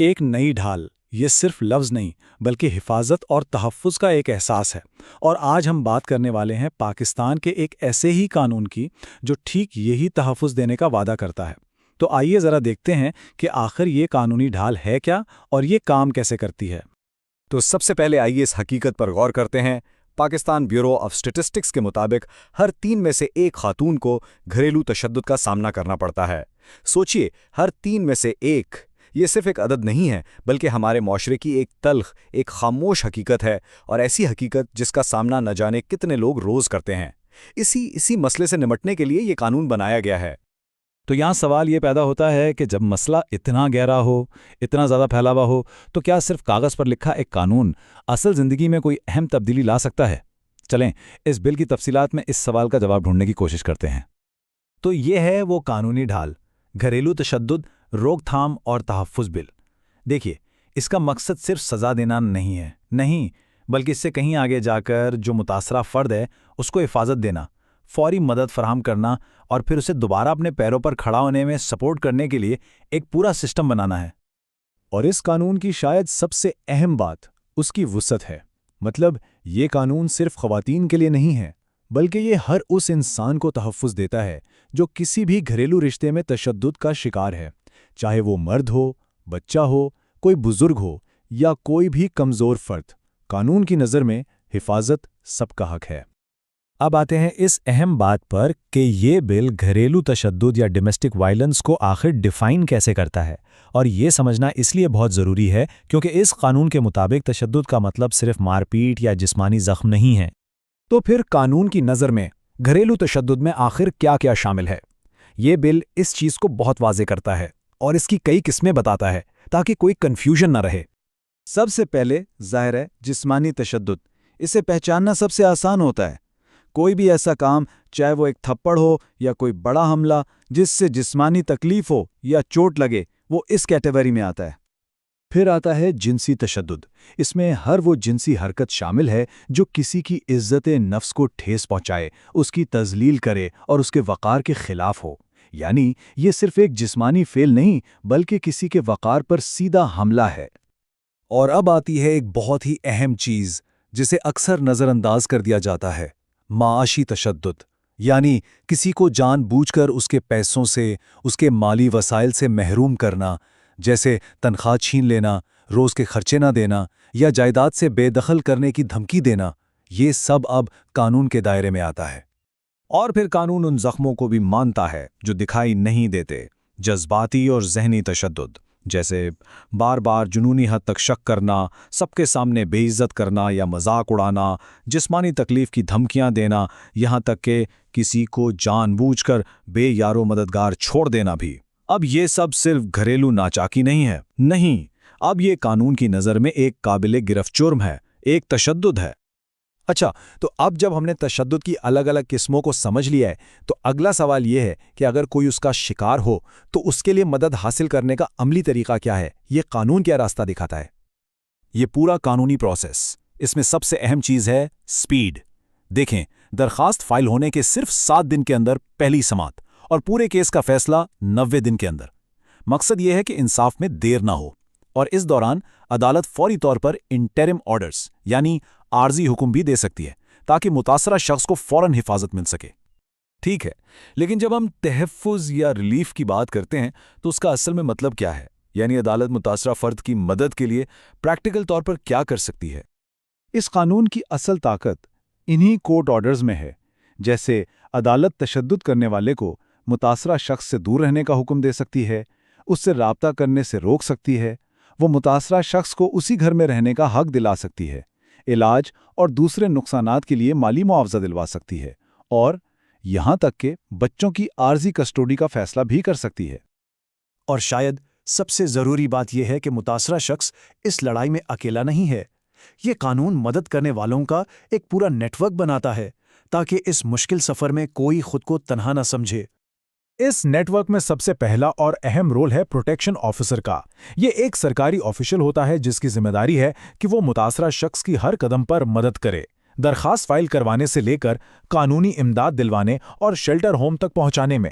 ایک نئی ڈھال، یہ صرف لفظ نہیں بلکہ حفاظت اور تحفظ کا ایک احساس ہے۔ اور آج ہم بات کرنے والے ہیں پاکستان کے ایک ایسے ہی قانون کی جو ٹھیک یہی تحفظ دینے کا وعدہ کرتا ہے۔ تو آئیے ذرا دیکھتے ہیں کہ آخر یہ قانونی ڈھال ہے کیا اور یہ کام کیسے کرتی ہے۔ تو سب سے پہلے آئیے اس حقیقت پر غور کرتے ہیں۔ پاکستان بیورو آف اسٹیٹسٹکس کے مطابق ہر 3 میں سے ایک خاتون کو گھریلو تشدد کا سامنا کرنا پڑتا ہے۔ سوچئے، ہر 3 میں سے ایک، یہ صرف ایک عدد نہیں ہے بلکہ ہمارے معاشرے کی ایک تلخ، ایک خاموش حقیقت ہے، اور ایسی حقیقت جس کا سامنا نہ جانے کتنے لوگ روز کرتے ہیں۔ اسی مسئلے سے نمٹنے کے لیے یہ قانون بنایا گیا ہے۔ تو یہاں سوال یہ پیدا ہوتا ہے کہ جب مسئلہ اتنا گہرا ہو، اتنا زیادہ پھیلا ہوا ہو، تو کیا صرف کاغذ پر لکھا ایک قانون اصل زندگی میں کوئی اہم تبدیلی لا سکتا ہے؟ چلیں اس بل کی تفصیلات میں اس سوال کا جواب ڈھونڈنے کی کوشش کرتے ہیں۔ تو یہ ہے وہ قانونی ڈھال، گھریلو تشدد روک تھام اور تحفظ بل۔ دیکھیے، اس کا مقصد صرف سزا دینا نہیں بلکہ اس سے کہیں آگے جا کر جو متاثرہ فرد ہے اس کو حفاظت دینا، فوری مدد فراہم کرنا اور پھر اسے دوبارہ اپنے پیروں پر کھڑا ہونے میں سپورٹ کرنے کے لیے ایک پورا سسٹم بنانا ہے۔ اور اس قانون کی شاید سب سے اہم بات اس کی وسعت ہے۔ مطلب یہ قانون صرف خواتین کے لیے نہیں ہے بلکہ یہ ہر اس انسان کو تحفظ دیتا ہے جو کسی بھی گھریلو رشتے میں تشدد کا شکار ہے، چاہے وہ مرد ہو، بچہ ہو، کوئی بزرگ ہو یا کوئی بھی کمزور فرد۔ قانون کی نظر میں حفاظت سب کا حق ہے۔ اب آتے ہیں اس اہم بات پر کہ یہ بل گھریلو تشدد یا ڈومیسٹک وائلنس کو آخر ڈیفائن کیسے کرتا ہے، اور یہ سمجھنا اس لیے بہت ضروری ہے کیونکہ اس قانون کے مطابق تشدد کا مطلب صرف مار پیٹ یا جسمانی زخم نہیں ہے۔ تو پھر قانون کی نظر میں گھریلو تشدد میں آخر کیا کیا شامل ہے؟ یہ بل اس چیز کو بہت واضح کرتا ہے اور اس کی کئی قسمیں بتاتا ہے تاکہ کوئی کنفیوژن نہ رہے۔ سب سے پہلے ظاہر ہے جسمانی تشدد۔ اسے پہچاننا سب سے آسان ہوتا ہے۔ کوئی بھی ایسا کام، چاہے وہ ایک تھپڑ ہو یا کوئی بڑا حملہ جس سے جسمانی تکلیف ہو یا چوٹ لگے، وہ اس کیٹیگری میں آتا ہے۔ پھر آتا ہے جنسی تشدد۔ اس میں ہر وہ جنسی حرکت شامل ہے جو کسی کی عزت نفس کو ٹھیس پہنچائے، اس کی تذلیل کرے اور اس کے وقار کے خلاف ہو۔ یعنی یہ صرف ایک جسمانی فعل نہیں بلکہ کسی کے وقار پر سیدھا حملہ ہے۔ اور اب آتی ہے ایک بہت ہی اہم چیز جسے اکثر نظر انداز کر دیا جاتا ہے، معاشی تشدد۔ یعنی کسی کو جان بوجھ کر اس کے پیسوں سے، اس کے مالی وسائل سے محروم کرنا، جیسے تنخواہ چھین لینا، روز کے خرچے نہ دینا یا جائیداد سے بے دخل کرنے کی دھمکی دینا، یہ سب اب قانون کے دائرے میں آتا ہے۔ اور پھر قانون ان زخموں کو بھی مانتا ہے جو دکھائی نہیں دیتے، جذباتی اور ذہنی تشدد، جیسے بار بار جنونی حد تک شک کرنا، سب کے سامنے بے عزت کرنا یا مذاق اڑانا، جسمانی تکلیف کی دھمکیاں دینا، یہاں تک کہ کسی کو جان بوجھ کر بے یارو مددگار چھوڑ دینا بھی۔ اب یہ سب صرف گھریلو ناچاکی نہیں ہے، نہیں، اب یہ قانون کی نظر میں ایک قابل گرفت جرم ہے، ایک تشدد ہے۔ اچھا، تو اب جب ہم نے تشدد کی الگ الگ قسموں کو سمجھ لیا ہے تو اگلا سوال یہ ہے کہ اگر کوئی اس کا شکار ہو تو اس کے لیے مدد حاصل کرنے کا عملی طریقہ کیا ہے؟ یہ قانون کیا راستہ دکھاتا ہے؟ یہ پورا قانونی پروسیس، اس میں سب سے اہم چیز ہے سپیڈ۔ دیکھیں، درخواست فائل ہونے کے صرف 7 دن کے اندر پہلی سماعت اور پورے کیس کا فیصلہ 90 دن کے اندر۔ مقصد یہ ہے کہ انصاف میں دیر نہ ہو، اور اس دوران عدالت فوری طور پر انٹرم آرڈرز یعنی عارضی حکم بھی دے سکتی ہے تاکہ متاثرہ شخص کو فوراً حفاظت مل سکے۔ ٹھیک ہے، لیکن جب ہم تحفظ یا ریلیف کی بات کرتے ہیں تو اس کا اصل میں مطلب کیا ہے؟ یعنی عدالت متاثرہ فرد کی مدد کے لیے پریکٹیکل طور پر کیا کر سکتی ہے؟ اس قانون کی اصل طاقت انہی کورٹ آرڈرز میں ہے۔ جیسے عدالت تشدد کرنے والے کو متاثرہ شخص سے دور رہنے کا حکم دے سکتی ہے، اس سے رابطہ کرنے سے روک سکتی ہے، وہ متاثرہ شخص کو اسی گھر میں رہنے کا حق دلا سکتی ہے، علاج اور دوسرے نقصانات کے لیے مالی معاوضہ دلوا سکتی ہے، اور یہاں تک کہ بچوں کی عارضی کسٹوڈی کا فیصلہ بھی کر سکتی ہے۔ اور شاید سب سے ضروری بات یہ ہے کہ متاثرہ شخص اس لڑائی میں اکیلا نہیں ہے۔ یہ قانون مدد کرنے والوں کا ایک پورا نیٹ ورک بناتا ہے تاکہ اس مشکل سفر میں کوئی خود کو تنہا نہ سمجھے۔ اس نیٹ ورک میں سب سے پہلا اور اہم رول ہے پروٹیکشن آفیسر کا۔ یہ ایک سرکاری آفیشل ہوتا ہے جس کی ذمہ داری ہے کہ وہ متاثرہ شخص کی ہر قدم پر مدد کرے، درخواست فائل کروانے سے لے کر قانونی امداد دلوانے اور شیلٹر ہوم تک پہنچانے میں۔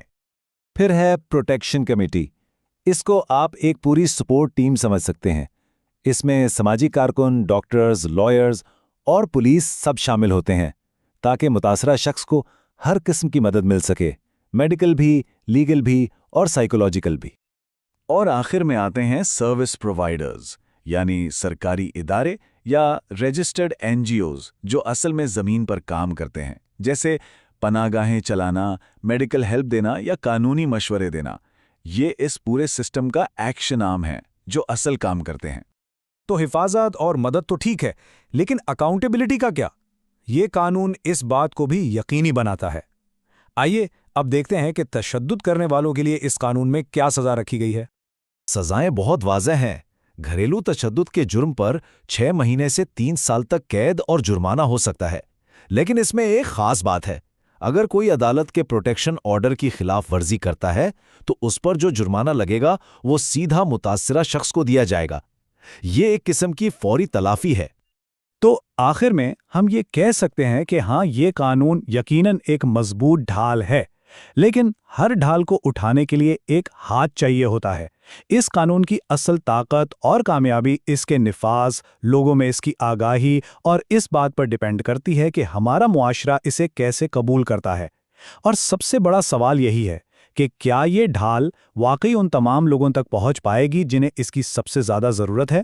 پھر ہے پروٹیکشن کمیٹی۔ اس کو آپ ایک پوری سپورٹ ٹیم سمجھ سکتے ہیں۔ اس میں سماجی کارکن، ڈاکٹرز، لائرز اور پولیس سب شامل ہوتے ہیں تاکہ متاثرہ شخص کو ہر قسم کی مدد مل سکے، میڈیکل بھی، لیگل بھی اور سائیکولوجیکل بھی۔ اور آخر میں آتے ہیں سروس پرووائیڈرز، یعنی سرکاری ادارے یا رجسٹرڈ NGOز جو اصل میں زمین پر کام کرتے ہیں، جیسے پناہ گاہیں چلانا، میڈیکل ہیلپ دینا یا قانونی مشورے دینا۔ یہ اس پورے سسٹم کا ایکشن آرم ہے جو اصل کام کرتے ہیں۔ تو حفاظت اور مدد تو ٹھیک ہے، لیکن اکاؤنٹیبلٹی کا کیا؟ یہ قانون اس بات کو بھی یقینی بناتا ہے۔ آئیے اب دیکھتے ہیں کہ تشدد کرنے والوں کے لیے اس قانون میں کیا سزا رکھی گئی ہے۔ سزائیں بہت واضح ہیں۔ گھریلو تشدد کے جرم پر 6 مہینے سے 3 سال تک قید اور جرمانہ ہو سکتا ہے، لیکن اس میں ایک خاص بات ہے۔ اگر کوئی عدالت کے پروٹیکشن آرڈر کی خلاف ورزی کرتا ہے تو اس پر جو جرمانہ لگے گا وہ سیدھا متاثرہ شخص کو دیا جائے گا۔ یہ ایک قسم کی فوری تلافی ہے۔ تو آخر میں ہم یہ کہہ سکتے ہیں کہ ہاں، یہ قانون یقیناً ایک مضبوط ڈھال ہے، لیکن ہر ڈھال کو اٹھانے کے لیے ایک ہاتھ چاہیے ہوتا ہے۔ اس قانون کی اصل طاقت اور کامیابی اس کے نفاذ، لوگوں میں اس کی آگاہی اور اس بات پر ڈیپینڈ کرتی ہے کہ ہمارا معاشرہ اسے کیسے قبول کرتا ہے۔ اور سب سے بڑا سوال یہی ہے کہ کیا یہ ڈھال واقعی ان تمام لوگوں تک پہنچ پائے گی جنہیں اس کی سب سے زیادہ ضرورت ہے؟